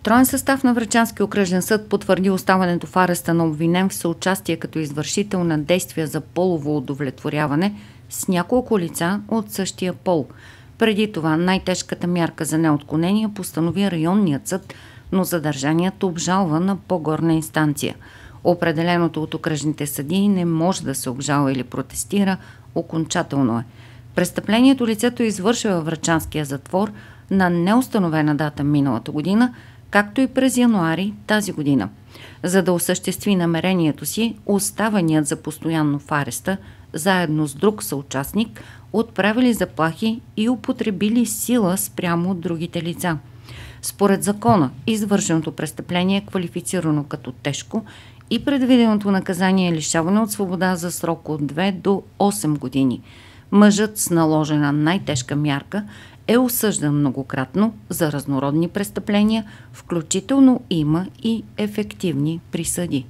Троен състав на Врачански окръжен съд потвърди оставането в ареста на обвинен в съучастие като извършител на действия за полово удовлетворяване с няколко лица от същия пол. Преди това най-тежката мярка за неотклонение постанови районният съд, но задържаният обжалва на по-горна инстанция. Определеното от окръжните съдии не може да се обжалва или протестира, окончателно е. Престъплението лицето извършва във Врачанския затвор на неустановена дата миналата година, както и през януари тази година. За да осъществи намерението си, оставеният за постоянно в ареста, заедно с друг съучастник, отправили заплахи и употребили сила спрямо от другите лица. Според закона, извършеното престъпление е квалифицирано като тежко и предвиденото наказание е лишаване от свобода за срок от 2 до 8 години. Мъжът с наложена най-тежка мярка е осъждан многократно за разнородни престъпления, включително има и ефективни присъди.